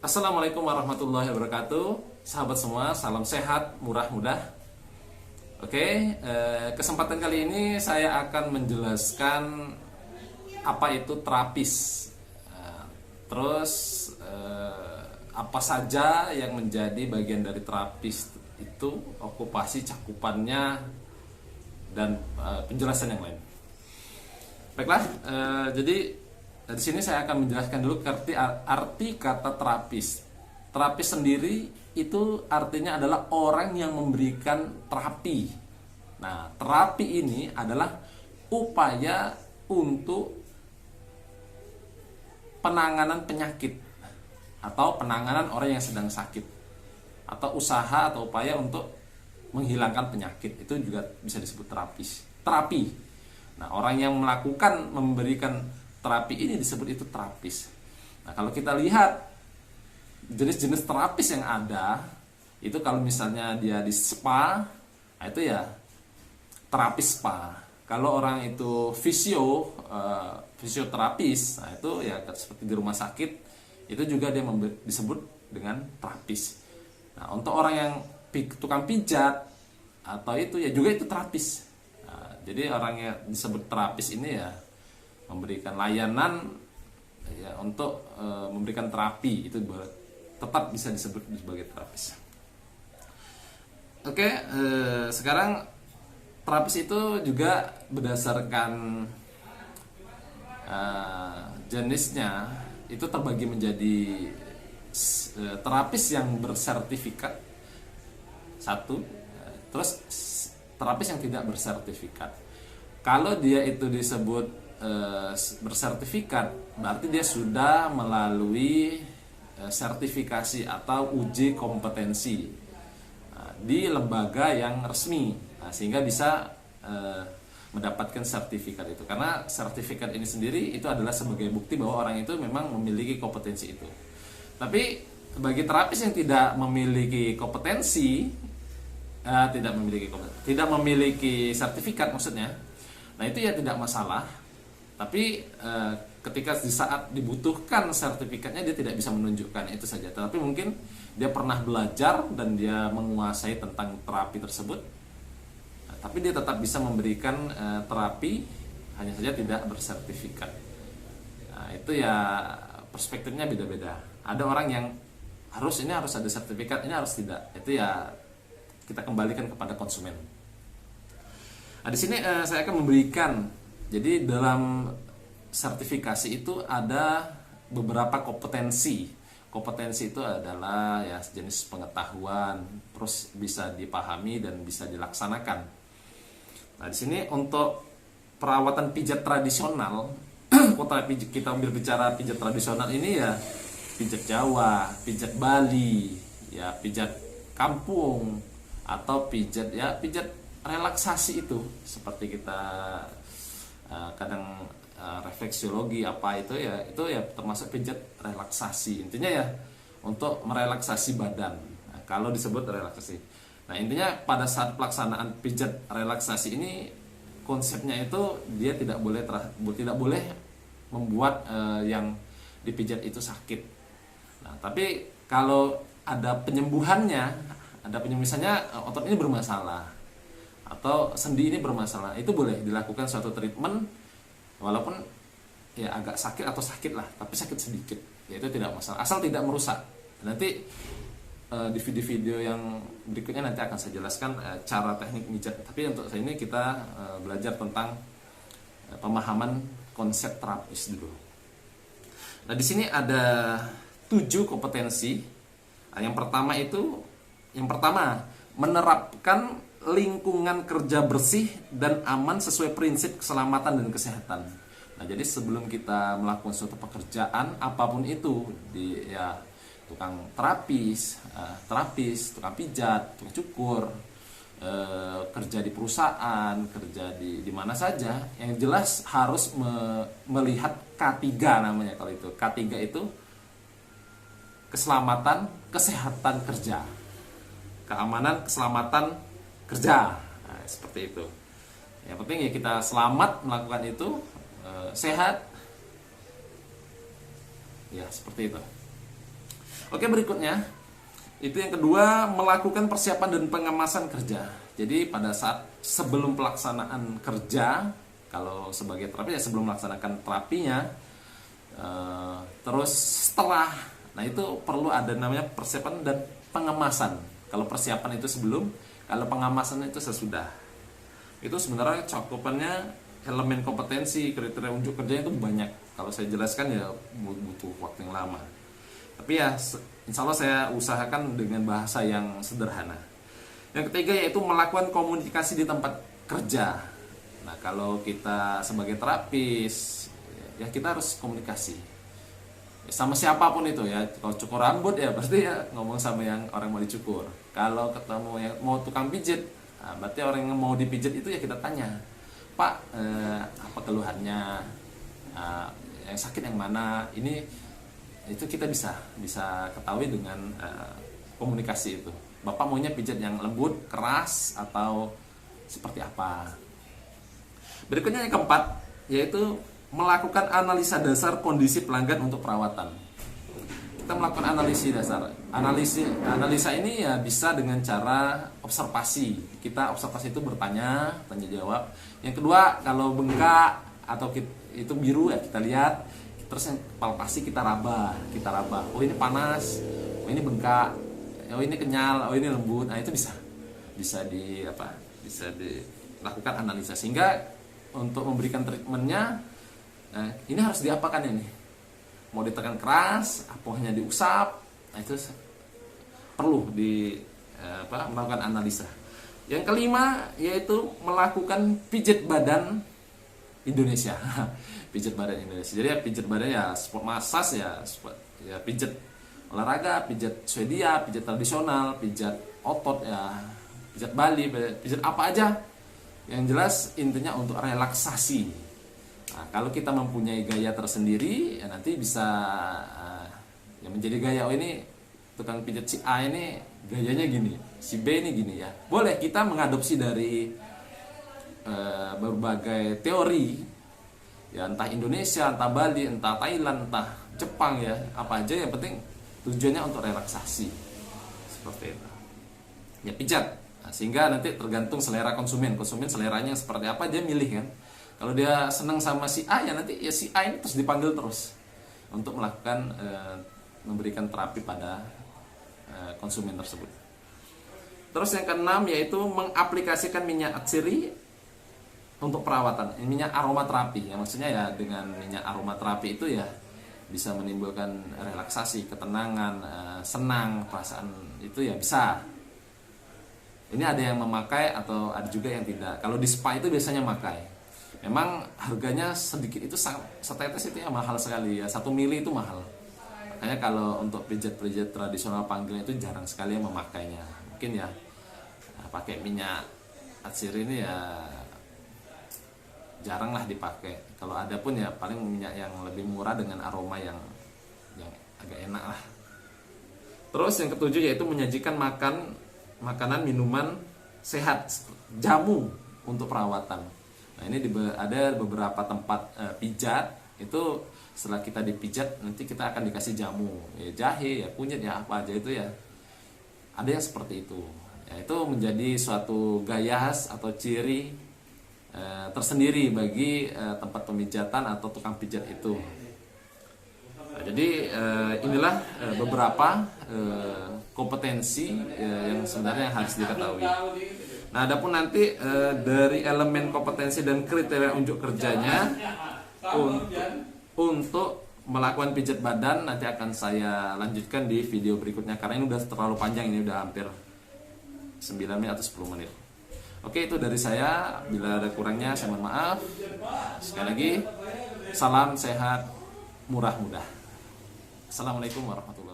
Assalamualaikum warahmatullahi wabarakatuh. Sahabat semua, salam sehat, murah mudah. Oke, kesempatan kali ini saya akan menjelaskan apa itu terapis. Terus apa saja yang menjadi bagian dari terapis itu, okupasi, cakupannya, dan penjelasan yang lain. Baiklah, jadi di sini saya akan menjelaskan dulu arti kata terapis. Terapis sendiri itu artinya adalah orang yang memberikan terapi. Nah, terapi ini adalah upaya untuk penanganan penyakit atau penanganan orang yang sedang sakit, atau usaha atau upaya untuk menghilangkan penyakit. Itu juga bisa disebut terapi. Nah, orang yang melakukan memberikan terapi ini disebut itu terapis. Nah, kalau kita lihat jenis-jenis terapis yang ada, itu kalau misalnya dia di spa, nah itu ya terapis spa. Kalau orang itu fisioterapis, nah itu ya seperti di rumah sakit, itu juga dia disebut dengan terapis. Nah, untuk orang yang tukang pijat atau itu ya juga itu terapis. Nah, jadi orang yang disebut terapis ini ya memberikan layanan ya untuk memberikan terapi, itu tetap bisa disebut sebagai terapis. Oke, sekarang terapis itu juga berdasarkan jenisnya itu terbagi menjadi terapis yang bersertifikat satu, terus terapis yang tidak bersertifikat. Kalau dia itu disebut bersertifikat, berarti dia sudah melalui sertifikasi atau uji kompetensi di lembaga yang resmi, sehingga bisa mendapatkan sertifikat itu. Karena sertifikat ini sendiri itu adalah sebagai bukti bahwa orang itu memang memiliki kompetensi itu. Tapi bagi terapis yang tidak memiliki kompetensi, tidak memiliki sertifikat maksudnya, nah itu ya tidak masalah. Tapi ketika di saat dibutuhkan sertifikatnya dia tidak bisa menunjukkan, itu saja. Tapi mungkin dia pernah belajar dan dia menguasai tentang terapi tersebut, tapi dia tetap bisa memberikan terapi, hanya saja tidak bersertifikat. Nah, itu ya perspektifnya beda-beda. Ada orang yang harus ada sertifikat, ini harus tidak. Itu ya kita kembalikan kepada konsumen. Nah, di sini saya akan memberikan. Jadi dalam sertifikasi itu ada beberapa kompetensi. Kompetensi itu adalah ya jenis pengetahuan, terus bisa dipahami dan bisa dilaksanakan. Nah, di sini untuk perawatan pijat tradisional, kita ambil bicara pijat tradisional ini ya pijat Jawa, pijat Bali, ya pijat kampung, atau pijat relaksasi itu seperti kita kadang refleksiologi apa itu ya termasuk pijat relaksasi. Intinya ya untuk merelaksasi badan. Nah, kalau disebut relaksasi. Nah, intinya pada saat pelaksanaan pijat relaksasi ini konsepnya itu dia tidak boleh membuat yang dipijat itu sakit. Nah, tapi kalau ada penyembuhannya, misalnya otot ini bermasalah atau sendi ini bermasalah, itu boleh dilakukan suatu treatment walaupun ya agak sakit atau sakit lah, tapi sakit sedikit, ya itu tidak masalah asal tidak merusak. Nanti di video-video yang berikutnya nanti akan saya jelaskan cara teknik pijat. Tapi untuk saat ini kita belajar tentang pemahaman konsep terapis dulu. Nah, di sini ada 7 kompetensi. Nah, yang pertama menerapkan lingkungan kerja bersih dan aman sesuai prinsip keselamatan dan kesehatan. Nah, jadi sebelum kita melakukan suatu pekerjaan apapun itu, tukang terapis, tukang pijat, tukang cukur, kerja di perusahaan, kerja di mana saja, yang jelas harus melihat K3 namanya. Kalau itu K3 itu keselamatan, kesehatan kerja, keamanan, keselamatan kerja. Nah, seperti itu. Yang penting ya kita selamat melakukan itu, sehat, ya seperti itu. Oke, berikutnya itu yang kedua, melakukan persiapan dan pengemasan kerja. Jadi pada saat sebelum pelaksanaan kerja, kalau sebagai terapi ya sebelum melaksanakan terapinya, terus setelah, nah itu perlu ada namanya persiapan dan pengemasan. Kalau persiapan itu sebelum, kalau pengemasan itu sesudah. Itu sebenarnya cakupannya elemen kompetensi, kriteria unjuk kerjanya itu banyak. Kalau saya jelaskan ya butuh waktu yang lama. Tapi ya insya Allah saya usahakan dengan bahasa yang sederhana. Yang ketiga yaitu melakukan komunikasi di tempat kerja. Nah, kalau kita sebagai terapis ya kita harus komunikasi sama siapapun itu ya. Kalau cukur rambut ya pasti ya ngomong sama yang orang mau dicukur. Kalau ketemu yang mau tukang pijit, nah, berarti orang yang mau dipijit itu ya kita tanya, Pak, apa keluhannya, yang sakit yang mana, ini itu kita bisa ketahui dengan komunikasi itu. Bapak maunya pijat yang lembut, keras, atau seperti apa. Berikutnya yang keempat yaitu melakukan analisa dasar kondisi pelanggan untuk perawatan. Kita melakukan analisis dasar. Analisa ini ya bisa dengan cara observasi. Kita observasi itu bertanya, tanya jawab. Yang kedua, kalau bengkak atau itu biru ya kita lihat. Terus yang palpasi kita raba. Oh ini panas, oh ini bengkak, oh ini kenyal, oh ini lembut. Nah itu bisa dilakukan analisa sehingga untuk memberikan treatmentnya, ini harus diapakan ini? Mau ditekan keras, apa hanya diusap? Nah itu perlu melakukan analisa. Yang kelima yaitu melakukan pijat badan Indonesia. Pijat badan Indonesia. Jadi ya pijat badan ya sport massage ya pijat olahraga, pijat Swedia, pijat tradisional, pijat otot ya, pijat Bali, pijat apa aja. Yang jelas intinya untuk relaksasi. Nah, kalau kita mempunyai gaya tersendiri ya nanti bisa ya menjadi gaya, oh ini tukang pijat si A ini gayanya gini, si B ini gini ya. Boleh kita mengadopsi dari berbagai teori ya, entah Indonesia, entah Bali, entah Thailand, entah Jepang ya, apa aja yang penting tujuannya untuk relaksasi seperti itu ya pijat. Nah, sehingga nanti tergantung selera konsumen seleranya seperti apa dia milih kan. Kalau dia senang sama si A ya nanti ya si A ini terus dipanggil terus untuk melakukan memberikan terapi pada konsumen tersebut. Terus yang keenam yaitu mengaplikasikan minyak atsiri untuk perawatan, minyak aromaterapi ya, maksudnya ya dengan minyak aromaterapi itu ya bisa menimbulkan relaksasi, ketenangan, senang, perasaan itu ya bisa. Ini ada yang memakai atau ada juga yang tidak. Kalau di spa itu biasanya memakai. Memang harganya sedikit, itu setetes itu ya mahal sekali ya, 1 mili itu mahal. Makanya kalau untuk pijat-pijat tradisional panggil itu jarang sekali yang memakainya. Mungkin ya pakai minyak atsiri ini ya jarang lah dipakai. Kalau ada pun ya paling minyak yang lebih murah dengan aroma yang agak enak lah. Terus yang ketujuh yaitu menyajikan makanan minuman sehat, jamu untuk perawatan. Nah ini ada beberapa tempat pijat itu setelah kita dipijat nanti kita akan dikasih jamu ya, jahe ya, kunyit ya, apa aja itu ya, ada yang seperti itu ya. Itu menjadi suatu gaya khas atau ciri tersendiri bagi tempat pemijatan atau tukang pijat itu. Nah, jadi inilah beberapa kompetensi yang sebenarnya harus diketahui. Nah, adapun nanti dari elemen kompetensi dan kriteria unjuk kerjanya untuk melakukan pijat badan nanti akan saya lanjutkan di video berikutnya karena ini udah terlalu panjang, ini udah hampir 9 menit atau 10 menit. Oke, itu dari saya. Bila ada kurangnya saya mohon maaf. Sekali lagi, salam sehat, murah mudah. Assalamualaikum warahmatullahi wabarakatuh.